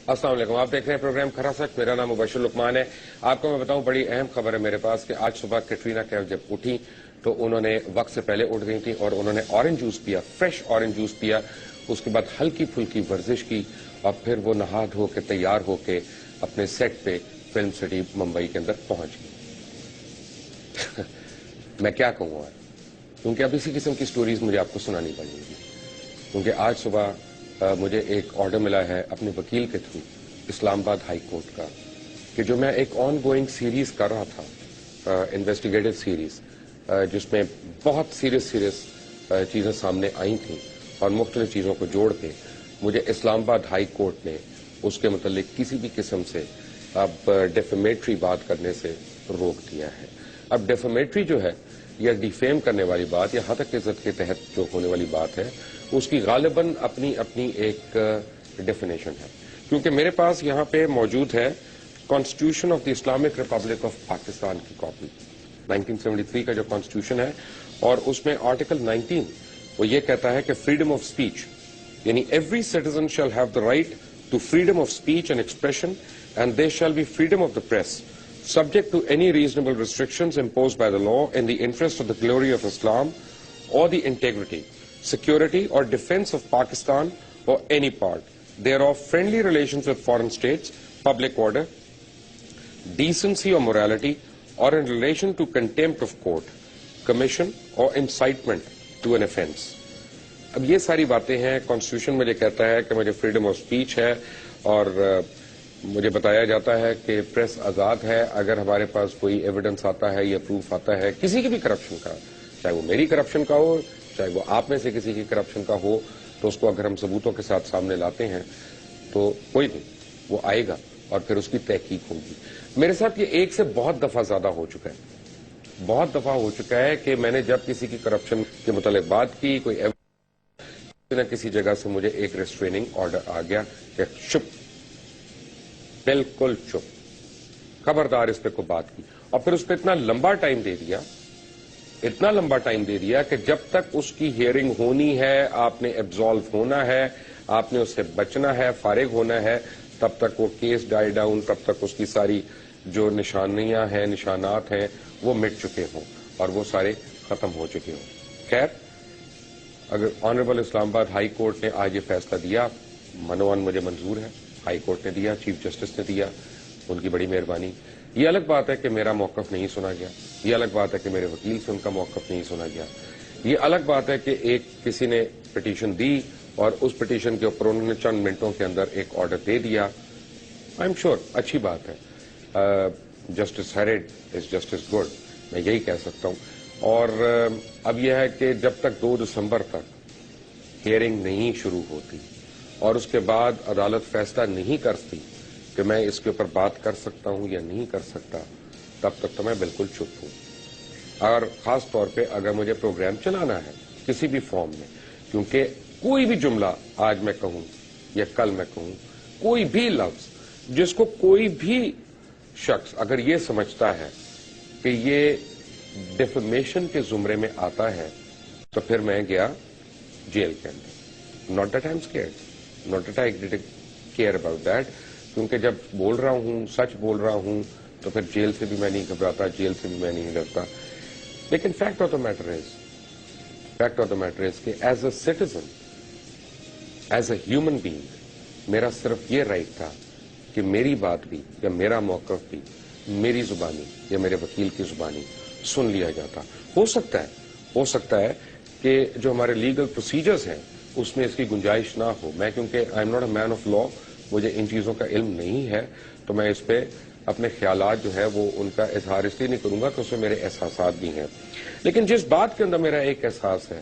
السلام علیکم، آپ دیکھ رہے ہیں پروگرام کھرا سچ۔ میرا نام مبشر لقمان ہے۔ آپ کو میں بتاؤں، بڑی اہم خبر ہے میرے پاس کہ آج صبح کیٹرینہ کیف جب اٹھی تو انہوں نے وقت سے پہلے اٹھ گئی تھی اور انہوں نے اورنج جوس پیا، فریش اورنج جوس پیا، اس کے بعد ہلکی پھلکی ورزش کی اور پھر وہ نہا دھو کے تیار ہو کے اپنے سیٹ پہ فلم سٹی ممبئی کے اندر پہنچ گئی۔ میں کیا کہوں گا، کیونکہ اب اسی قسم کی سٹوریز مجھے آپ کو سنانی پڑیں گی، کیونکہ آج صبح مجھے ایک آرڈر ملا ہے اپنے وکیل کے تھرو اسلام آباد ہائی کورٹ کا کہ جو میں ایک آن گوئنگ سیریز کر رہا تھا، انویسٹیگیٹو سیریز، جس میں بہت سیریس چیزیں سامنے آئی تھیں اور مختلف چیزوں کو جوڑ کے مجھے اسلام آباد ہائی کورٹ نے اس کے متعلق کسی بھی قسم سے اب ڈیفیمیٹری بات کرنے سے روک دیا ہے۔ اب ڈیفیمیٹری جو ہے یا ڈیفیم کرنے والی بات یا ہتک عزت کے تحت جو ہونے والی بات ہے، اس کی غالباً اپنی ایک ڈیفینیشن ہے، کیونکہ میرے پاس یہاں پہ موجود ہے constitution of the Islamic republic of Pakistan کی کاپی، 1973 کا جو کانسٹیٹیوشن ہے، اور اس میں آرٹیکل 19 وہ یہ کہتا ہے کہ فریڈم آف اسپیچ، یعنی every citizen shall have the right to freedom of speech and expression and there shall be freedom of the press subject to any reasonable restrictions imposed by the law in the interest of the glory of Islam or the integrity, security or defense of Pakistan or any part thereof, friendly relations with foreign states, public order, decency or morality, or in relation to contempt of court, commission or incitement to an offense. اب یہ ساری باتیں ہیں، constitution مجھے کہتا ہے کہ مجھے فریڈم آف اسپیچ ہے اور مجھے بتایا جاتا ہے کہ پریس آزاد ہے۔ اگر ہمارے پاس کوئی ایویڈنس آتا ہے یا پروف آتا ہے کسی کی بھی کرپشن کا، چاہے وہ میری کرپشن کا ہو، چاہے وہ آپ میں سے کسی کی کرپشن کا ہو، تو اس کو اگر ہم ثبوتوں کے ساتھ سامنے لاتے ہیں تو کوئی نہیں، وہ آئے گا اور پھر اس کی تحقیق ہوگی۔ میرے ساتھ یہ ایک سے بہت دفعہ زیادہ ہو چکا ہے، بہت دفعہ ہو چکا ہے کہ میں نے جب کسی کی کرپشن کے متعلق بات کی، کوئی نہ کسی جگہ سے مجھے ایک ریسٹریننگ آرڈر آ گیا کہ چپ، بالکل چپ، خبردار اس پہ کوئی بات کی، اور پھر اس پہ اتنا لمبا ٹائم دے دیا کہ جب تک اس کی ہیئرنگ ہونی ہے، آپ نے ایبزالو ہونا ہے، آپ نے اس سے بچنا ہے، فارغ ہونا ہے، تب تک وہ کیس ڈائی ڈاؤن، تب تک اس کی ساری جو نشانیاں ہیں، نشانات ہیں، وہ مٹ چکے ہوں اور وہ سارے ختم ہو چکے ہوں۔ خیر، اگر آنریبل اسلام آباد ہائی کورٹ نے آج یہ فیصلہ دیا، منوان مجھے منظور ہے، ہائی کورٹ نے دیا، چیف جسٹس نے دیا، ان کی بڑی مہربانی۔ یہ الگ بات ہے کہ میرا موقف نہیں سنا گیا، یہ الگ بات ہے کہ میرے وکیل سے ان کا موقف نہیں سنا گیا، یہ الگ بات ہے کہ کسی نے پٹیشن دی اور اس پٹیشن کے اوپر انہوں نے چند منٹوں کے اندر ایک آرڈر دے دیا۔ آئی ایم شیور اچھی بات ہے، جسٹس ہیریڈ از جسٹس گڈ، میں یہی کہہ سکتا ہوں۔ اور اب یہ ہے کہ جب تک 2 دسمبر تک ہیئرنگ نہیں شروع ہوتی اور اس کے بعد عدالت فیصلہ نہیں کرتی کہ میں اس کے اوپر بات کر سکتا ہوں یا نہیں کر سکتا، تب تک تو میں بالکل چپ ہوں۔ اور خاص طور پہ اگر مجھے پروگرام چلانا ہے کسی بھی فارم میں، کیونکہ کوئی بھی جملہ آج میں کہوں یا کل میں کہوں، کوئی بھی لفظ جس کو کوئی بھی شخص اگر یہ سمجھتا ہے کہ یہ ڈیفیمیشن کے زمرے میں آتا ہے تو پھر میں گیا جیل کے اندر۔ Not that I am scared, not that I didn't care about that, کیونکہ جب بول رہا ہوں، سچ بول رہا ہوں، تو پھر جیل سے بھی میں نہیں گھبراتا، جیل سے بھی میں نہیں ڈرتا۔ لیکن fact of the matter is کہ as a citizen, as a human being, میرا صرف یہ رائٹ تھا کہ میری بات بھی یا میرا موقف بھی میری زبانی یا میرے وکیل کی زبانی سن لیا جاتا۔ ہو سکتا ہے کہ جو ہمارے لیگل پروسیجرز ہیں اس میں اس کی گنجائش نہ ہو، میں کیونکہ I am not a man of law, مجھے ان چیزوں کا علم نہیں ہے، تو میں اس پہ اپنے خیالات جو ہے وہ ان کا اظہار اس لیے نہیں کروں گا کہ اس میں میرے احساسات بھی ہیں۔ لیکن جس بات کے اندر میرا ایک احساس ہے،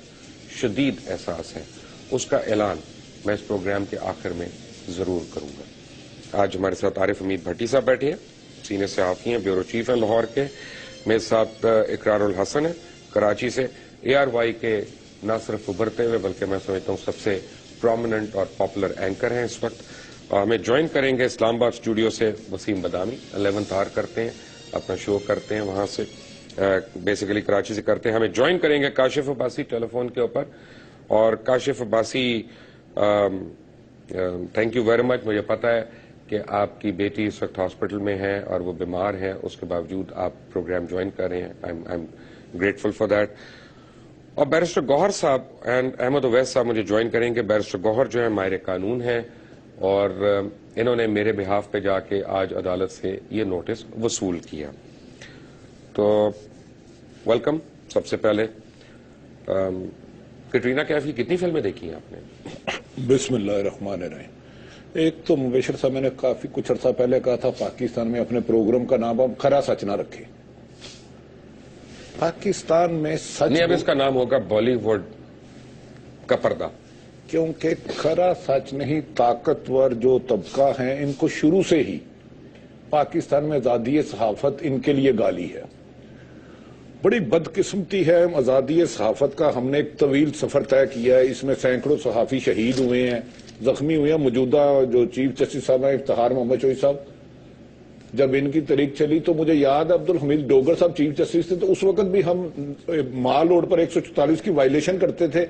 شدید احساس ہے، اس کا اعلان میں اس پروگرام کے آخر میں ضرور کروں گا۔ آج ہمارے ساتھ عارف حمید بھٹی صاحب بیٹھے ہیں، سینئر صحافی ہیں، بیورو چیف ہیں لاہور کے۔ میرے ساتھ اقرار الحسن ہے کراچی سے، ARY کے نہ صرف ابھرتے ہوئے بلکہ میں سمجھتا ہوں سب سے پرومیننٹ اور پاپولر اینکر ہیں اس وقت۔ ہمیں جوائن کریں گے اسلام آباد اسٹوڈیو سے وسیم بدامی، 11th آر کرتے ہیں، اپنا شو کرتے ہیں وہاں سے، بیسیکلی کراچی سے کرتے ہیں۔ ہمیں جوائن کریں گے کاشف عباسی ٹیلی فون کے اوپر، اور Kashif Abbasi thank you very مچ، مجھے پتا ہے کہ آپ کی بیٹی اس وقت ہاسپٹل میں ہے اور وہ بیمار ہے، اس کے باوجود آپ پروگرام جوائن کر رہے ہیں. I am grateful for that. اور بیرسٹر گوہر صاحب اینڈ احمد اویس صاحب مجھے جوائن کریں گے. بیرسٹر گوہر جو ہے ماہر قانون ہیں اور انہوں نے میرے بہاف پہ جا کے آج عدالت سے یہ نوٹس وصول کیا. تو ویلکم. سب سے پہلے کٹرینہ کیف کی کتنی فلمیں دیکھی ہیں آپ نے؟ بسم اللہ الرحمن الرحیم. ایک تو مبشر صاحب میں نے کافی کچھ عرصہ پہلے کہا تھا پاکستان میں اپنے پروگرام کا نام اب کھرا سچ نہ رکھے. پاکستان میں سچ نہیں، اب اس کا نام ہوگا بالی ووڈ کا پردہ، کیونکہ کھرا سچ نہیں. طاقتور جو طبقہ ہیں ان کو شروع سے ہی پاکستان میں آزادی صحافت ان کے لیے گالی ہے. بڑی بدقسمتی ہے آزادی صحافت کا. ہم نے ایک طویل سفر طے کیا ہے، اس میں سینکڑوں صحافی شہید ہوئے ہیں، زخمی ہوئے ہیں. موجودہ جو چیف جسٹس صاحب ہیں افتخار محمد چوہی صاحب، جب ان کی تحریک چلی تو مجھے یاد ہے عبدالحمید ڈوگر صاحب چیف جسٹس تھے، تو اس وقت بھی ہم مال روڈ پر 144 کی وائلیشن کرتے تھے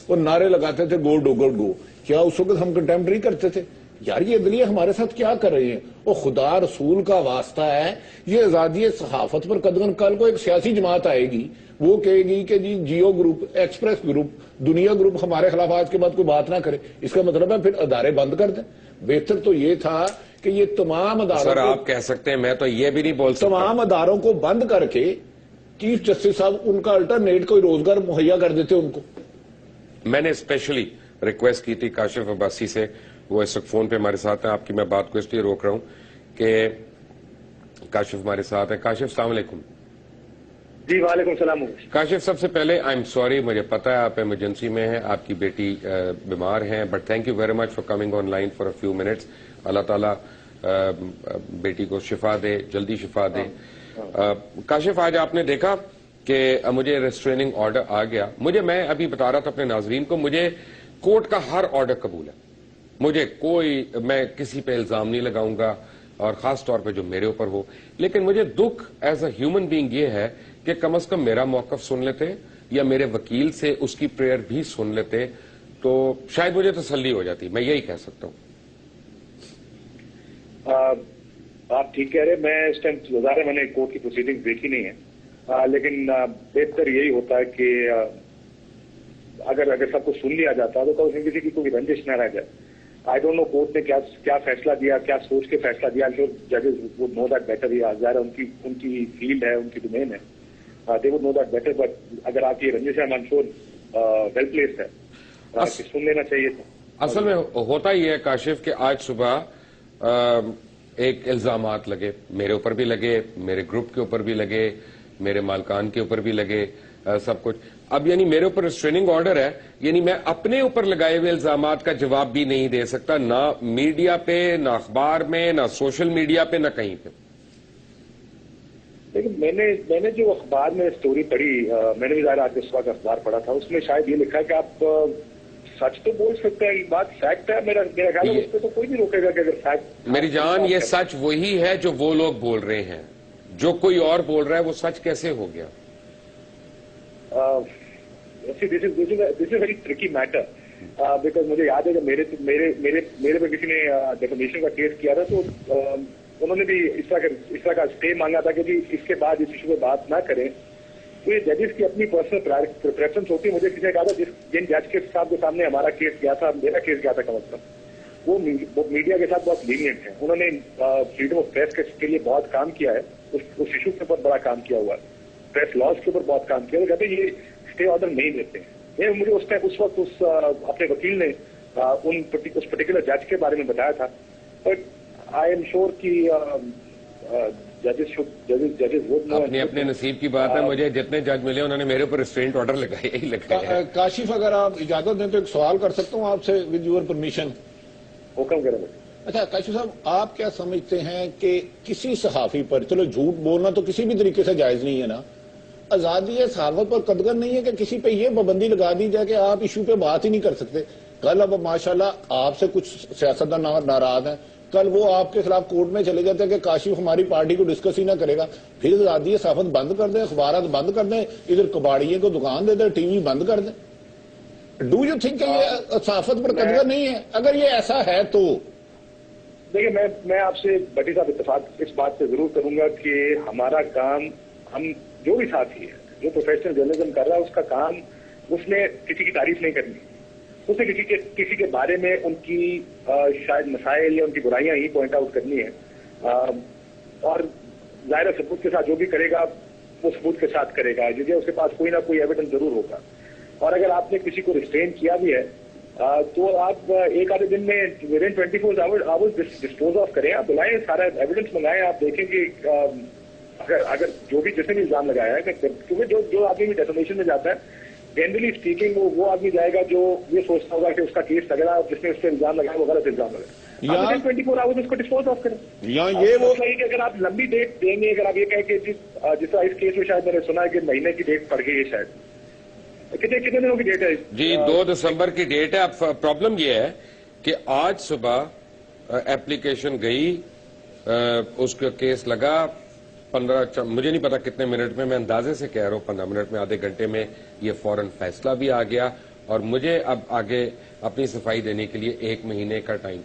اور نعرے لگاتے تھے گو ڈوگر گو. کیا اس وقت ہم کنٹمپٹ نہیں کرتے تھے؟ یار یہ عدلیہ ہمارے ساتھ کیا کر رہے ہیں؟ وہ خدا رسول کا واسطہ ہے، یہ آزادی صحافت پر قدغن کل کو ایک سیاسی جماعت آئے گی، وہ کہے گی کہ جی جیو گروپ، ایکسپریس گروپ، دنیا گروپ ہمارے خلاف آج کے بعد کوئی بات نہ کرے. اس کا مطلب ہے پھر ادارے بند کر دیں. بہتر تو یہ تھا کہ یہ تمام اداروں سر آپ کہہ سکتے ہیں، میں تو یہ بھی نہیں بول سکتا. تمام اداروں کو بند کر کے چیف جسٹس صاحب ان کا الٹرنیٹ کوئی روزگار مہیا کر دیتے ان کو. میں نے اسپیشلی ریکویسٹ کی تھی کاشف عباسی سے، وہ اس وقت فون پہ ہمارے ساتھ ہیں. آپ کی میں بات کو اس لیے روک رہا ہوں کہ کاشف ہمارے ساتھ ہیں. کاشف السلام علیکم. جی وعلیکم السلام. کاشف صاح سے پہلے آئی ایم سوری، مجھے پتا ہے آپ ایمرجنسی میں ہیں، آپ کی بیٹی بیمار ہیں، but thank you very much for coming on line for a few minutes. اللہ تعالیٰ بیٹی کو شفا دے، جلدی شفا دے. کاشف آج آپ نے دیکھا کہ مجھے ریسٹریننگ آرڈر آ گیا. میں ابھی بتا رہا تھا اپنے ناظرین کو، مجھے کورٹ کا ہر آرڈر قبول ہے. میں کسی پہ الزام نہیں لگاؤں گا اور خاص طور پہ جو میرے اوپر ہو. لیکن مجھے دکھ ایز اے ہیومن بینگ یہ ہے کہ کم از کم میرا موقف سن لیتے یا میرے وکیل سے اس کی پریئر بھی سن لیتے تو شاید مجھے تسلی ہو جاتی. میں یہی کہہ سکتا ہوں. آپ ٹھیک کہہ رہے. میں اس ٹائم ظاہر ہے میں نے کورٹ کی پروسیڈنگ دیکھی نہیں ہے، لیکن بہتر یہی ہوتا ہے کہ اگر سب کچھ سن لیا جاتا ہے تو کسی کی کوئی رنجش نہ رہ جائے. آئی ڈونٹ نو کورٹ نے کیا فیصلہ دیا، کیا سوچ کے فیصلہ دیا. ججز وڈ نو دیٹ بیٹر. ظاہر ہے ان کی فیلڈ ہے، ان کی ڈومین ہے. They would know that better. But اگر آپ کی رنجش ہے I am sure well placed ہے، سن لینا چاہیے تھا. اصل میں ہوتا ہی ہے کاشف کہ آج صبح ایک الزامات لگے، میرے اوپر بھی لگے، میرے گروپ کے اوپر بھی لگے، میرے مالکان کے اوپر بھی لگے، سب کچھ. اب یعنی میرے اوپر ریسٹریننگ آرڈر ہے، یعنی میں اپنے اوپر لگائے ہوئے الزامات کا جواب بھی نہیں دے سکتا، نہ میڈیا پہ، نہ اخبار میں، نہ سوشل میڈیا پہ، نہ کہیں پہ. لیکن میں نے جو اخبار میں اسٹوری پڑھی، میں نے بھی ظاہر آج اس وقت اخبار پڑھا تھا، اس میں شاید یہ لکھا ہے کہ آپ سچ تو بول سکتے ہیں. یہ بات فیکٹ ہے. میرا خیال ہے اس پہ تو کوئی نہیں روکے گا کہ اگر فیکٹ. میری جان یہ سچ وہی ہے جو وہ لوگ بول رہے ہیں، جو کوئی اور بول رہا ہے وہ سچ کیسے ہو گیا؟ This is very tricky matter because مجھے یاد ہے جب میرے پہ کسی نے ڈیفیمیشن کا کیس کیا تھا تو انہوں نے بھی اس طرح کا اسٹے مانگا تھا کہ جی اس کے بعد اس ایشو پہ بات نہ کریں. تو یہ ججز کی اپنی پرسنل پریفرنس ہوتی ہے. مجھے کسی نے کہا تھا جن جج کے صاحب کے سامنے ہمارا کیس کیا تھا، میرا کیس کیا تھا کم از کم، وہ میڈیا کے ساتھ بہت لینینٹ ہیں. انہوں نے فریڈم آف پریس کے لیے بہت کام کیا ہے، اس ایشو کے اوپر بڑا کام کیا ہوا ہے، پریس لاز کے اوپر بہت کام کیا. وہ کہتے ہیں یہ اسٹے آرڈر نہیں دیتے. مجھے اس وقت اپنے وکیل نے اس پرٹیکولر جج کے بارے میں بتایا تھا. بٹ آئی ایم شیور کہ اپنے نصیب کی بات ہے. مجھے جتنے جج ملے انہوں نے میرے اوپر ریسٹرینٹ آرڈر لگائے ہی لگائے. کاشف اگر آپ اجازت دیں تو ایک سوال کر سکتا ہوں آپ سے ود یور پرمیشن؟ حکم کریں. اچھا کاشف صاحب، آپ کیا سمجھتے ہیں کہ کسی صحافی پر، چلو جھوٹ بولنا تو کسی بھی طریقے سے جائز نہیں ہے نا، آزادی صحافت پر قدغن نہیں ہے کہ کسی پہ یہ پابندی لگا دی جائے کہ آپ ایشو پہ بات ہی نہیں کر سکتے؟ کل اب ماشاءاللہ آپ سے کچھ سیاستدان ناراض ہیں، کل وہ آپ کے خلاف کورٹ میں چلے جاتے ہیں کہ کاشف ہماری پارٹی کو ڈسکس ہی نہ کرے گا. پھر آزادی صحافت بند کر دیں، اخبارات بند کر دیں، ادھر کباڑیے کو دکان دے دیں، ٹی وی بند کر دیں. ڈو یو تھنک کہ یہ صحافت پر قدغن نہیں ہے؟ اگر یہ ایسا ہے تو دیکھیے میں آپ سے بٹی صاحب اتفاق اس بات سے ضرور کروں گا کہ ہمارا کام، ہم جو بھی ساتھی ہے جو پروفیشنل جرنلزم کر رہا ہے، اس کا کام اس نے کسی کی تعریف نہیں کرنی، اس نے کسی کے بارے میں ان کی شاید مسائل یا ان کی برائیاں ہی پوائنٹ آؤٹ کرنی ہے، اور ظاہر ثبوت کے ساتھ جو بھی کرے گا وہ ثبوت کے ساتھ کرے گا، جس کے پاس کوئی نہ کوئی ایویڈنس ضرور ہوگا. اور اگر آپ نے کسی کو ریسٹرین کیا بھی ہے تو آپ ایک آدھے دن میں with in 24 hours dispose of کریں، آپ بلائیں، سارا ایویڈنس منگائیں، آپ دیکھیں کہ اگر جو بھی جس نے بھی الزام لگایا ہے، کیونکہ جو آدمی بھی ڈیفامیشن میں جاتا ہے جنرلی اسپیکنگ وہ آدمی جائے گا جو یہ سوچتا ہوگا کہ اس کا کیس لگ رہا ہے، جس نے اس سے الزام لگایا وہ غلط الزام لگا، آپ 24 آورز اس کو ڈسپوز آف کریں. کہ اگر آپ لمبی ڈیٹ دیں گے، اگر آپ یہ کہیں کہ جس طرح اس کیس میں شاید میں نے سنا ہے کہ مہینے کی ڈیٹ پڑ گئی ہے، شاید کتنے دنوں کی ڈیٹ ہے؟ جی 2 دسمبر کی ڈیٹ ہے. اب پرابلم یہ ہے کہ آج صبح اپلیکیشن گئی، اس کا کیس لگا 15 مجھے نہیں پتا کتنے منٹ میں اندازے سے کہہ رہا ہوں 15 منٹ میں، آدھے گھنٹے میں یہ فوراً فیصلہ بھی آ گیا، اور مجھے اب آگے اپنی صفائی دینے کے لیے 1 مہینے کا ٹائم.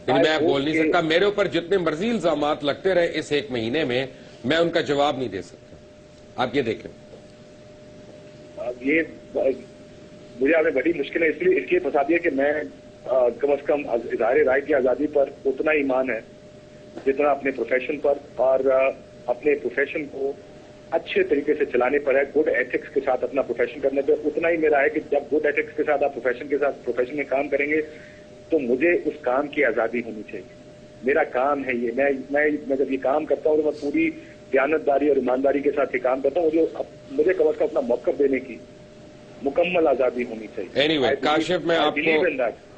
میں بول نہیں سکتا، میرے اوپر جتنے مرضی الزامات لگتے رہے اس 1 مہینے میں میں ان کا جواب نہیں دے سکتا. آپ یہ دیکھیں، یہ مجھے آپ نے بڑی مشکل ہے اس لیے پھنسا دیا کہ میں کم از کم اظہار رائے کی آزادی پر اتنا ایمان ہے جتنا اپنے پروفیشن پر، اور اپنے پروفیشن کو اچھے طریقے سے چلانے پر ہے، گڈ ایتھکس کے ساتھ اپنا پروفیشن کرنے پہ اتنا ہی میرا ہے کہ جب گڈ ایتھکس کے ساتھ آپ پروفیشن میں کام کریں گے تو مجھے اس کام کی آزادی ہونی چاہیے. میرا کام ہے یہ، میں جب یہ کام کرتا ہوں تو میں پوری دیانتداری اور ایمانداری کے ساتھ یہ کام کرتا ہوں. مجھے کم از کم اپنا موقف دینے کی مکمل آزادی ہونی چاہیے. Anyway, کاشف میں آپ کو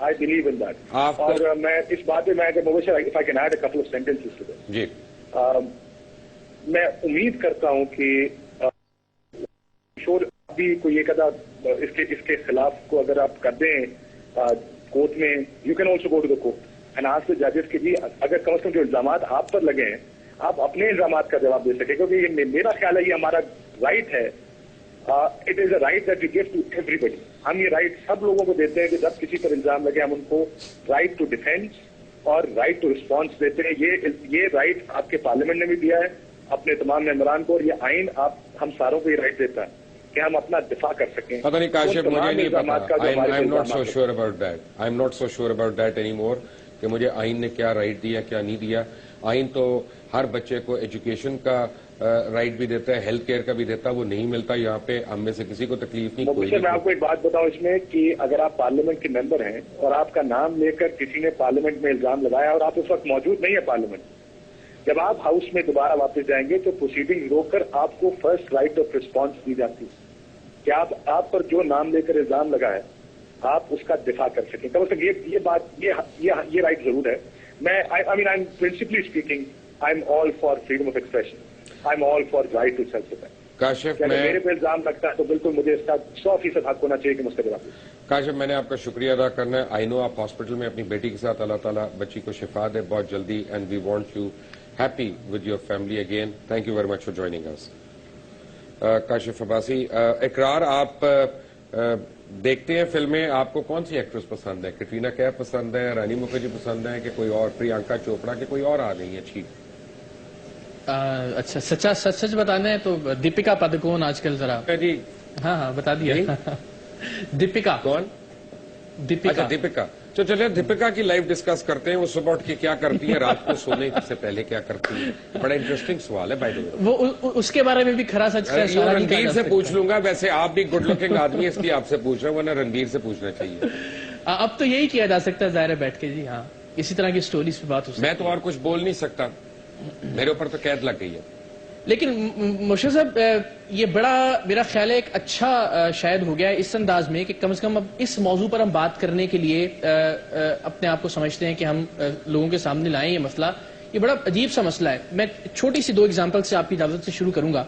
I believe in that. اور میں اس بات پہ میں if I can add a couple of sentences to this. جی میں امید کرتا ہوں کہ بھی کوئی ایک آدھا اس کے خلاف کو اگر آپ کر دیں کورٹ میں، you can also go to the court and ask the ججز کہ جی اگر کم از کم جو الزامات آپ پر لگے ہیں آپ اپنے الزامات کا جواب دے سکیں، کیونکہ یہ میرا خیال ہے یہ ہمارا رائٹ ہے. It is a right that we give to ایوری بڈی. ہم یہ رائٹ سب لوگوں کو دیتے ہیں کہ جب کسی پر الزام لگے ہم ان کو رائٹ ٹو ڈیفینس اور رائٹ ٹو رسپانس دیتے ہیں. یہ رائٹ آپ کے پارلیمنٹ نے بھی دیا ہے اپنے تمام ممبران کو، اور یہ آئین ہم ساروں کو یہ رائٹ دیتا ہے کہ ہم اپنا دفاع کر سکیں. پتہ نہیں کاشف، مجھے نہیں پتا. آئی am not so sure about that any more کہ مجھے آئین نے کیا رائٹ دیا کیا نہیں دیا. آئین تو ہر بچے کو ایجوکیشن کا رائٹ بھی دیتا ہے، ہیلتھ کیئر کا بھی دیتا ہے، وہ نہیں ملتا یہاں پہ. ہم میں سے کسی کو تکلیف نہیں. کوئی میں آپ کو ایک بات بتاؤں اس میں کہ اگر آپ پارلیمنٹ کے ممبر ہیں اور آپ کا نام لے کر کسی نے پارلیمنٹ میں الزام لگایا اور آپ اس وقت موجود نہیں ہے پارلیمنٹ، جب آپ ہاؤس میں دوبارہ واپس جائیں گے تو پروسیڈنگ روک کر آپ کو فرسٹ رائٹ آف رسپانس دی جاتی ہے کہ آپ پر جو نام لے کر الزام لگا ہے آپ اس کا دفاع کر سکیں. کم از کم یہ بات یہ رائٹ ضرور ہے. میں I am principally speaking I am all for freedom of expression, I am all for right to self defence. Kashif میرے پہ الزام لگتا ہے تو بالکل مجھے اس کا 100% حق ہونا چاہیے کہ مجھ سے جواب دیں. کاشف میں نے آپ کا شکریہ ادا کرنا ہے. آئی نو آپ ہاسپٹل میں اپنی بیٹی کے ساتھ، اللہ تعالیٰ بچی کو شفا دے بہت جلدی، and we want you happy with your family again. Thank you very much for joining us. Kashif Abbasi, Iqrar آپ دیکھتے ہیں فلمیں، آپ کو کون سی ایکٹریس پسند ہے؟ کٹرینہ کیف پسند ہے، رانی مکھرجی پسند ہے کہ کوئی اور، پریانکا چوپڑا کہ کوئی اور آ گئی ہے اچھی؟ اچھا سچ بتانا ہے تو دیپکا پادکون آج کل ذرا. جی ہاں بتا دیا. دیپکا کون؟ دیپکا. تو چلے دیپکا کی لائف ڈسکس کرتے ہیں. وہ صبح اٹھ کے کیا کرتی ہے، رات کو سونے سے پہلے کیا کرتی ہے؟ بڑا انٹرسٹنگ سوال ہے بائی دا وے. وہ اس کے بارے میں بھی کھرا سچ کا سوال رنبیر سے پوچھ لوں گا. ویسے آپ بھی گڈ لکنگ آدمی ہے اس لیے آپ سے پوچھ رہا ہوں، ورنہ رنبیر سے پوچھنا چاہیے. اب تو یہی کیا جا سکتا ہے ظاہر ہے بیٹھ کے. جی ہاں، اسی طرح کی سٹوریز پہ بات ہو سکتی ہے. میں تو اور کچھ بول نہیں سکتا، میرے اوپر تو قید لگ گئی ہے. لیکن مرشد صاحب یہ بڑا میرا خیال ہے ایک اچھا شاید ہو گیا ہے اس انداز میں کہ کم از کم اب اس موضوع پر ہم بات کرنے کے لیے اپنے آپ کو سمجھتے ہیں کہ ہم لوگوں کے سامنے لائیں یہ مسئلہ. یہ بڑا عجیب سا مسئلہ ہے. میں چھوٹی سی 2 ایگزامپل سے آپ کی اجازت سے شروع کروں گا.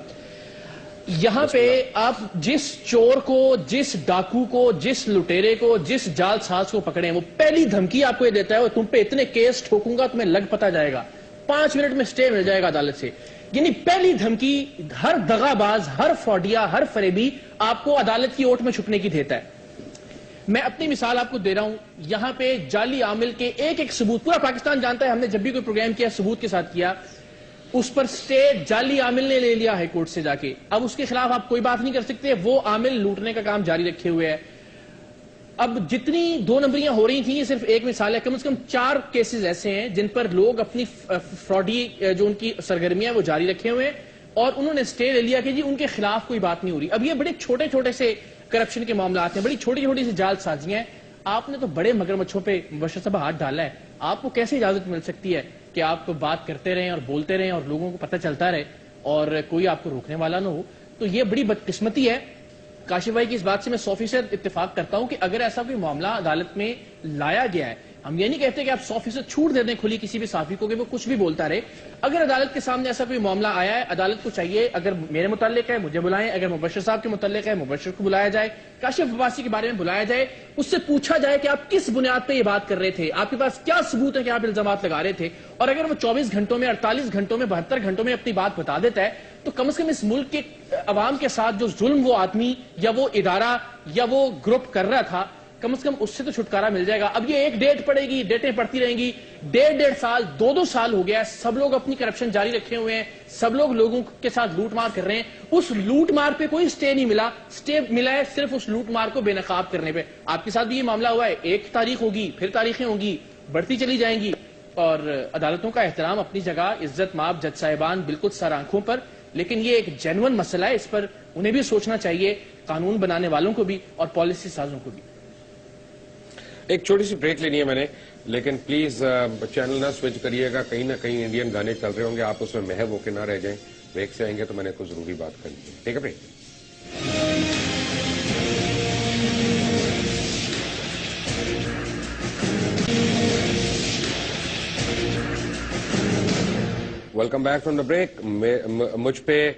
یہاں پہ آپ جس چور کو، جس ڈاکو کو، جس لٹیرے کو، جس جال ساز کو پکڑیں، وہ پہلی دھمکی آپ کو یہ دیتا ہے تم پہ اتنے کیس ٹھوکوں گا تمہیں لگ پتا جائے گا، 5 منٹ میں سٹے مل جائے گا عدالت سے. یعنی پہلی دھمکی ہر دغا باز، ہر فراڈیا، ہر فریبی آپ کو عدالت کی اوٹ میں چھپنے کی دیتا ہے. میں اپنی مثال آپ کو دے رہا ہوں، یہاں پہ جعلی عامل کے ایک ایک ثبوت پورا پاکستان جانتا ہے، ہم نے جب بھی کوئی پروگرام کیا ثبوت کے ساتھ کیا، اس پر سٹے جعلی عامل نے لے لیا ہے کورٹ سے جا کے، اب اس کے خلاف آپ کوئی بات نہیں کر سکتے، وہ عامل لوٹنے کا کام جاری رکھے ہوئے ہے۔ اب جتنی 2 نمبریاں ہو رہی تھیں یہ صرف ایک مثال ہے، کم از کم 4 کیسز ایسے ہیں جن پر لوگ اپنی فراڈی جو ان کی سرگرمیاں وہ جاری رکھے ہوئے ہیں اور انہوں نے سٹے لے لیا کہ جی ان کے خلاف کوئی بات نہیں ہو رہی۔ اب یہ بڑے چھوٹے چھوٹے سے کرپشن کے معاملات ہیں، بڑی چھوٹی چھوٹی سی جال سازیاں ہیں، آپ نے تو بڑے مگرمچھوں پہ مبشر صاحب ہاتھ ڈالا ہے، آپ کو کیسے اجازت مل سکتی ہے کہ آپ بات کرتے رہیں اور بولتے رہیں اور لوگوں کو پتہ چلتا رہے اور کوئی آپ کو روکنے والا نہ ہو؟ تو یہ بڑی بدقسمتی ہے۔ کاشف بھائی کی اس بات سے میں 100% اتفاق کرتا ہوں کہ اگر ایسا کوئی معاملہ عدالت میں لایا گیا ہے، ہم یہ نہیں کہتے کہ آپ 100% چھوٹ دے دیں کھلی کسی بھی صحافی کو کہ وہ کچھ بھی بولتا رہے، اگر عدالت کے سامنے ایسا کوئی معاملہ آیا ہے، عدالت کو چاہیے اگر میرے متعلق ہے مجھے بلائیں، اگر مبشر صاحب کے متعلق ہے مبشر کو بلایا جائے، کاشف عباسی کے بارے میں بلایا جائے، اس سے پوچھا جائے کہ آپ کس بنیاد پہ یہ بات کر رہے تھے، آپ کے پاس کیا ثبوت ہے کہ آپ الزامات لگا رہے تھے، اور اگر وہ 24 گھنٹوں میں 48 گھنٹوں میں 72 گھنٹوں میں اپنی بات بتا دیتا ہے تو کم از کم اس ملک کے عوام کے ساتھ جو ظلم وہ آدمی یا وہ ادارہ یا وہ گروپ کر رہا تھا کم از کم اس سے تو چھٹکارا مل جائے گا۔ اب یہ ایک ڈیٹ پڑے گی، ڈیٹیں پڑتی رہیں گی، 1.5 سال 2 سال ہو گیا ہے، سب لوگ اپنی کرپشن جاری رکھے ہوئے ہیں، سب لوگ لوگوں کے ساتھ لوٹ مار کر رہے ہیں، اس لوٹ مار پہ کوئی سٹے نہیں ملا، سٹے ملا ہے صرف اس لوٹ مار کو بے نقاب کرنے پہ۔ آپ کے ساتھ بھی یہ معاملہ ہوا ہے، ایک تاریخ ہوگی پھر تاریخیں ہوں گی بڑھتی چلی جائیں گی، اور عدالتوں کا احترام اپنی جگہ، عزت مآب جج صاحبان بالکل سر آنکھوں پر، لیکن یہ ایک جینون مسئلہ ہے، اس پر انہیں بھی سوچنا چاہیے، قانون بنانے والوں کو بھی اور پالیسی سازوں کو بھی۔ ایک چھوٹی سی بریک لینی ہے میں نے، لیکن پلیز چینل نہ سوئچ کریے گا، کہیں نہ کہیں انڈین گانے چل رہے ہوں گے، آپ اس میں محو ہو کے نہ رہ جائیں۔ بریک سے آئیں گے تو میں نے کوئی ضروری بات کرنی ہے، ٹھیک ہے بھائی؟ Welcome back from the break. مجھ پہ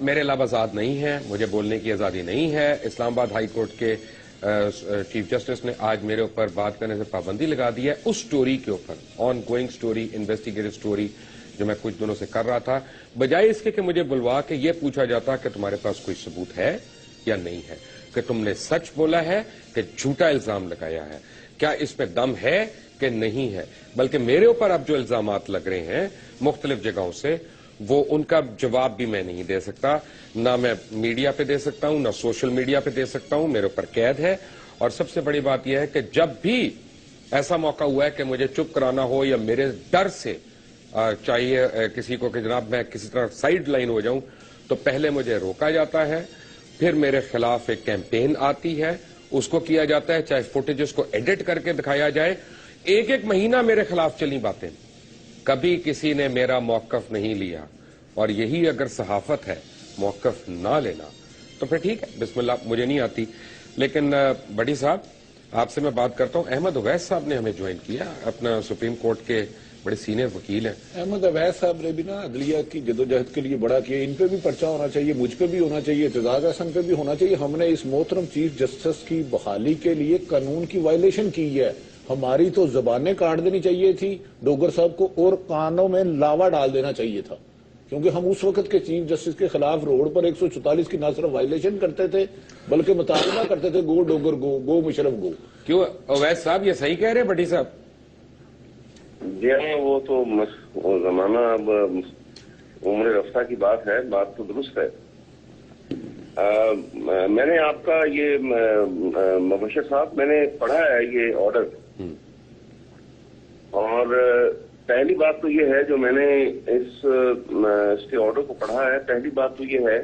میرے لب آزاد نہیں ہے، مجھے بولنے کی آزادی نہیں ہے۔ اسلام آباد ہائی کورٹ کے چیف جسٹس نے آج میرے اوپر بات کرنے سے پابندی لگا دی ہے اس سٹوری کے اوپر، on going story, investigative story جو میں کچھ دنوں سے کر رہا تھا، بجائے اس کے کہ مجھے بلوا کے یہ پوچھا جاتا کہ تمہارے پاس کوئی ثبوت ہے یا نہیں ہے، کہ تم نے سچ بولا ہے کہ جھوٹا الزام لگایا ہے، کیا اس پہ دم ہے کہ نہیں ہے، بلکہ میرے اوپر اب جو الزامات لگ رہے ہیں مختلف جگہوں سے، وہ ان کا جواب بھی میں نہیں دے سکتا، نہ میں میڈیا پہ دے سکتا ہوں، نہ سوشل میڈیا پہ دے سکتا ہوں، میرے اوپر قید ہے۔ اور سب سے بڑی بات یہ ہے کہ جب بھی ایسا موقع ہوا ہے کہ مجھے چپ کرانا ہو یا میرے ڈر سے چاہیے کسی کو کہ جناب میں کسی طرح سائیڈ لائن ہو جاؤں، تو پہلے مجھے روکا جاتا ہے، پھر میرے خلاف ایک کیمپین آتی ہے، اس کو کیا جاتا ہے، چاہے فوٹیجز کو ایڈٹ کر کے دکھایا جائے، ایک مہینہ میرے خلاف چلی باتیں، کبھی کسی نے میرا موقف نہیں لیا، اور یہی اگر صحافت ہے موقف نہ لینا تو پھر ٹھیک ہے، بسم اللہ، مجھے نہیں آتی۔ لیکن بڑی صاحب آپ سے میں بات کرتا ہوں، احمد اویس صاحب نے ہمیں جوائن کیا، اپنا سپریم کورٹ کے بڑے سینئر وکیل ہیں۔ احمد اویس صاحب نے بھی نا عدلیہ کی جدوجہد کے لیے بڑا کیا، ان پہ بھی پرچہ ہونا چاہیے، مجھ پہ بھی ہونا چاہیے، اعتزاز احسن پہ بھی ہونا چاہیے۔ ہم نے اس محترم چیف جسٹس کی بحالی کے لیے قانون کی وائلیشن کی ہے، ہماری تو زبانیں کاٹ دینی چاہیے تھی ڈوگر صاحب کو، اور کانوں میں لاوا ڈال دینا چاہیے تھا، کیونکہ ہم اس وقت کے چیف جسٹس کے خلاف روڈ پر 144 کی نہ صرف وائلیشن کرتے تھے بلکہ مطالبہ کرتے تھے گو ڈوگر گو، گو مشرف گو۔ کیوں اویس صاحب یہ صحیح کہہ رہے ہیں بٹی صاحب؟ جی ہاں، وہ تو زمانہ اب عمر رفتہ کی بات ہے، بات تو درست ہے۔ میں نے آپ کا یہ مبشر صاحب میں نے پڑھا ہے یہ آرڈر، اور پہلی بات تو یہ ہے جو میں نے اس کے آرڈر کو پڑھا ہے، پہلی بات تو یہ ہے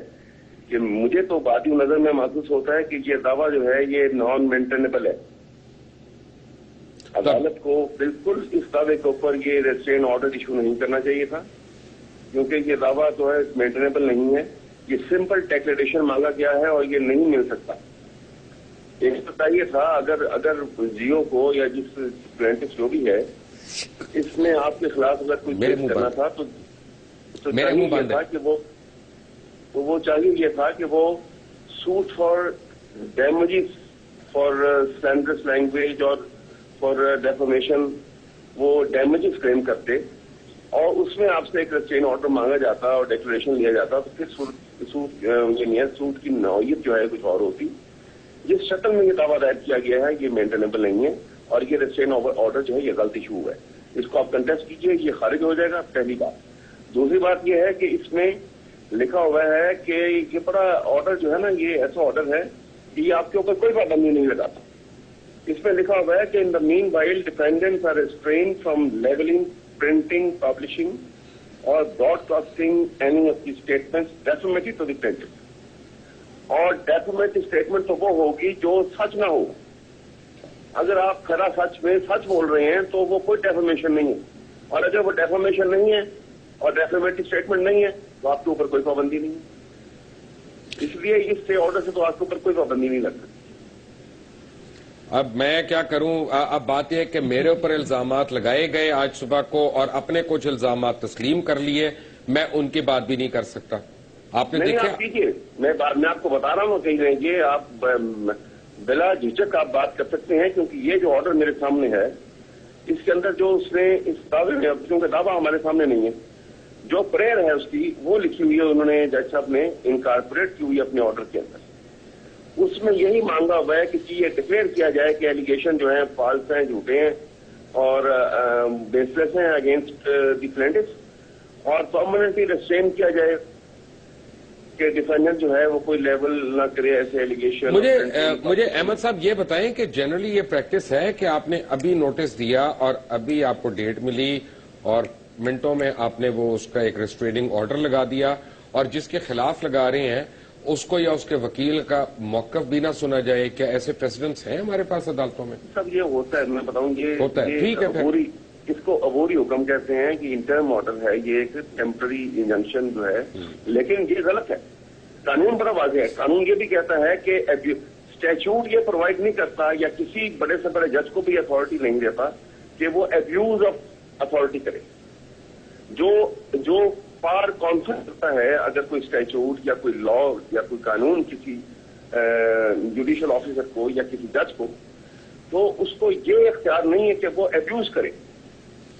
کہ مجھے تو بادی نظر میں محسوس ہوتا ہے کہ یہ دعویٰ جو ہے یہ نان مینٹینیبل ہے۔ عدالت کو بالکل اس دعوے کے اوپر یہ ریسٹرین آرڈر ایشو نہیں کرنا چاہیے تھا، کیونکہ یہ دعویٰ جو ہے مینٹینیبل نہیں ہے، یہ سمپل ڈیکلیریشن مانگا گیا ہے اور یہ نہیں مل سکتا۔ ایک تو چاہیے تھا اگر جیو کو یا جس پلینٹس جو بھی ہے اس میں آپ کے خلاف اگر کوئی کیس کرنا تھا تو چاہیے یہ تھا کہ وہ چاہیے یہ تھا کہ وہ suit for damages for slanderous language اور فار ڈیفامیشن، وہ ڈیمیجز کلیم کرتے اور اس میں آپ سے ایک ریسٹرین آرڈر مانگا جاتا اور ڈیکلیریشن لیا جاتا، تو پھر سوٹ کی نوعیت جو ہے کچھ اور ہوتی۔ جس شکل میں یہ دعویٰ دائر کیا گیا ہے یہ مینٹینیبل نہیں ہے اور یہ ریسٹرین آرڈر جو ہے یہ غلط ایشو ہے. اس کو آپ کنٹیسٹ کیجئے, یہ خارج ہو جائے گا. پہلی بات. دوسری بات یہ ہے کہ اس میں لکھا ہوا ہے کہ یہ بڑا آرڈر جو ہے نا یہ ایسا آرڈر ہے کہ یہ آپ کے اوپر کوئی پابندی نہیں لگاتا. اس میں لکھا ہوا ہے کہ in the mean while dependents are restrained from labelling, printing, publishing اور broadcasting any of the statements defamatory to the plaintiff. اور ڈیفامیٹری اسٹیٹمنٹ تو وہ ہوگی جو سچ نہ ہو. اگر آپ کھرا سچ میں سچ بول رہے ہیں تو وہ کوئی ڈیفامیشن نہیں ہے, اور اگر وہ ڈیفامیشن نہیں ہے اور ڈیفامیٹری اسٹیٹمنٹ نہیں ہے تو آپ کے اوپر کوئی پابندی نہیں ہے. اس لیے اس سے آرڈر سے تو آپ کے اوپر کوئی پابندی نہیں لگ سکتی. اب میں کیا کروں؟ اب بات یہ ہے کہ میرے اوپر الزامات لگائے گئے آج صبح کو اور اپنے کچھ الزامات تسلیم کر لیے, میں ان کی بات بھی نہیں کر سکتا. آپ نے نہیں, دیکھا آپ کیجیے, میں آپ کو بتا رہا ہوں کہیں رہیں آپ بلا جھجک آپ بات کر سکتے ہیں, کیونکہ یہ جو آرڈر میرے سامنے ہے اس کے اندر جو اس نے اس دعوے میں, کیونکہ دعویٰ ہمارے سامنے نہیں ہے, جو پریئر ہے اس کی وہ لکھی ہوئی ہے, انہوں نے جج صاحب نے انکارپوریٹ کی ہوئی اپنے آرڈر کے اندر. اس میں یہی مانگا ہوا ہے کہ یہ ڈکلیئر کیا جائے کہ ایلیگیشن جو ہیں فالس ہیں, جھوٹے ہیں اور بیس لیس ہیں اگینسٹ دی پلینٹس, اور پرماننٹلی ریسٹرین کیا جائے کہ ڈیفینڈنٹ جو ہے وہ کوئی لیبل نہ کرے ایسے ایلیگیشن. مجھے احمد صاحب یہ بتائیں کہ جنرلی یہ پریکٹس ہے کہ آپ نے ابھی نوٹس دیا اور ابھی آپ کو ڈیٹ ملی اور منٹوں میں آپ نے وہ اس کا ایک ریسٹریننگ آرڈر لگا دیا, اور جس کے خلاف لگا رہے ہیں اس کو یا اس کے وکیل کا موقف بھی نہ سنا جائے؟ کیا ایسے پریسیڈنٹس ہیں ہمارے پاس عدالتوں میں؟ سب یہ ہوتا ہے, میں بتاؤں یہ ہوتا ہے. ٹھیک ہے, اس کو عبوری حکم کہتے ہیں کہ انٹرم آرڈر ہے, یہ ایک ٹیمپرری انجنکشن جو ہے, لیکن یہ غلط ہے. قانون بڑا واضح ہے. قانون یہ بھی کہتا ہے کہ اسٹیچوٹ یہ پرووائڈ نہیں کرتا یا کسی بڑے سے بڑے جج کو بھی اتھارٹی نہیں دیتا کہ وہ ابیوز آف اتھارٹی کرے. جو پار کانفرنس کرتا ہے اگر کوئی اسٹیچوٹ یا کوئی لا یا کوئی قانون کسی جوڈیشل آفیسر کو یا کسی جج کو, تو اس کو یہ اختیار نہیں ہے کہ وہ ابیوز کرے,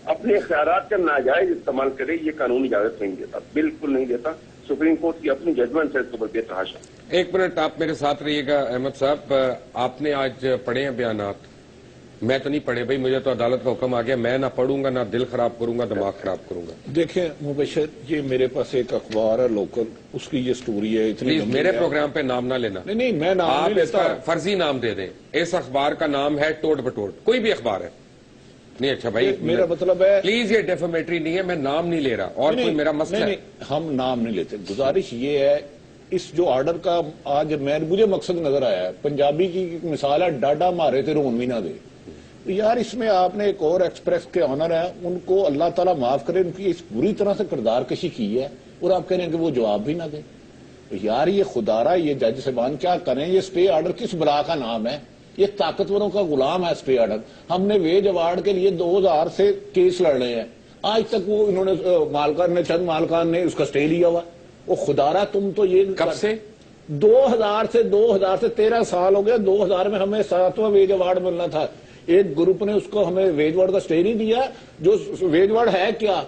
اپنے اختیارات کا ناجائز استعمال کرے. یہ قانون اجازت نہیں دیتا, بالکل نہیں دیتا. سپریم کورٹ کی اپنی ججمنٹ ہے اس کے اوپر بے تحاشا. ایک منٹ آپ میرے ساتھ رہیے گا احمد صاحب. آپ نے آج پڑھے ہیں بیانات؟ میں تو نہیں پڑھے بھائی, مجھے تو عدالت کا حکم آ گیا, میں نہ پڑھوں گا, نہ دل خراب کروں گا, دماغ خراب کروں گا. دیکھیں مبشر, یہ میرے پاس ایک اخبار ہے لوکل, اس کی یہ سٹوری ہے. پلیز میرے پروگرام پہ نام نہ لینا. نہیں, میں نام آپ نہیں اس کا لیتا. فرضی نام دے دیں. اس اخبار کا نام ہے ٹوٹ بٹوٹ, کوئی بھی اخبار ہے. نہیں اچھا بھائی, میرا مطلب ہے پلیز یہ ڈیفامیٹری نہیں ہے, میں نام نہیں لے رہا اور کوئی میرا مسئلہ ہے. ہم نام نہیں لیتے. گزارش یہ ہے, اس جو آرڈر کا آج مجھے مقصد نظر آیا ہے, پنجابی کی مثال ہے, ڈاڈا مارے تھے رون بھی نہ دے. یار اس میں آپ نے ایک اور ایکسپریس کے آنر ہے, ان کو اللہ تعالیٰ معاف کرے, ان کی اس بری طرح سے کردار کشی کی ہے, اور آپ کہہ رہے ہیں کہ وہ جواب بھی نہ دیں. یار یہ خدارہ, یہ جج صاحبان کیا کریں؟ یہ اسٹے آرڈر کس بلا کا نام ہے؟ یہ طاقتوروں کا غلام ہے اسٹے آرڈر. ہم نے ویج ایوارڈ کے لیے 2000 سے کیس لڑ رہے ہیں, آج تک وہ انہوں نے چند مالکان نے اس کا اسٹے لیا ہوا. وہ خدارہ تم تو یہ کب سے 2000 سے 13 سال ہو گیا. 2000 میں ہمیں 7واں ویج ایوارڈ ملنا تھا, ایک گروپ نے اس کو ہمیں ویج وارڈ کا اسٹے نہیں دیا. جو ویج وارڈ ہے کیا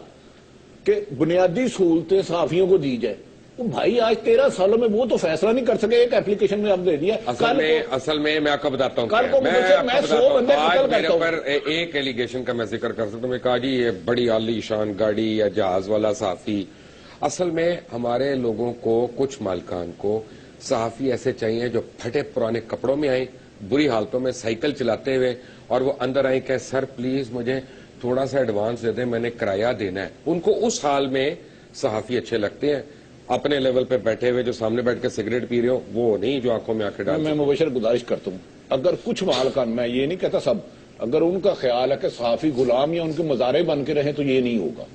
کہ بنیادی سہولتیں صحافیوں کو دی جائے. بھائی آج 13 سالوں میں وہ تو فیصلہ نہیں کر سکے, ایک اپلیکیشن میں اب دے دیا. اصل میں میں آپ کو بتاتا ہوں, آج میرے پر ایک ایلیگیشن کا میں ذکر کر سکتا ہوں. میں کہا جی یہ بڑی عالی شان گاڑی یا جہاز والا صحافی. اصل میں ہمارے لوگوں کو, کچھ مالکان کو صحافی ایسے چاہیے جو پھٹے پرانے کپڑوں میں آئیں, بری حالتوں میں سائیکل چلاتے ہوئے, اور وہ اندر آئیں کہ سر پلیز مجھے تھوڑا سا ایڈوانس دے دیں, میں نے کرایہ دینا ہے. ان کو اس حال میں صحافی اچھے لگتے ہیں, اپنے لیول پہ بیٹھے ہوئے جو سامنے بیٹھ کے سگریٹ پی رہے ہو, وہ نہیں جو آنکھوں میں آنکھیں ڈال. میں مبشر گزارش کرتا ہوں, اگر کچھ مالکان, میں یہ نہیں کہتا سب, اگر ان کا خیال ہے کہ صحافی غلام یا ان کے مزارے بن کے رہیں تو یہ نہیں ہوگا.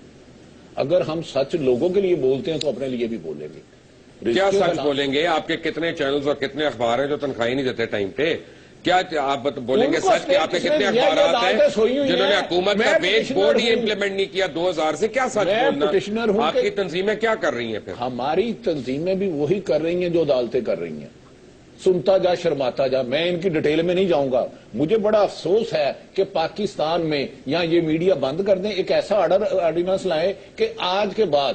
اگر ہم سچ لوگوں کے لیے بولتے ہیں تو اپنے لیے بھی بولیں گے. کیا سچ بولیں گے؟ آپ کے کتنے چینلز اور کتنے اخبار ہیں جو تنخواہیں نہیں دیتے ٹائم پہ؟ کیا آپ بولیں گے سچ کہ آپ کے کتنے اخبارات ہیں جنہوں نے حکومت کا ویج بورڈ ہی امپلیمنٹ نہیں کیا 2000 سے؟ کیا سچ بولنا؟ آپ کی تنظیمیں کیا کر رہی ہیں پھر؟ ہماری تنظیمیں بھی وہی کر رہی ہیں جو عدالتیں کر رہی ہیں. سنتا جا شرماتا جا. میں ان کی ڈیٹیل میں نہیں جاؤں گا. مجھے بڑا افسوس ہے کہ پاکستان میں یا یہ میڈیا بند کر دیں, ایک ایسا آرڈیننس لائے کہ آج کے بعد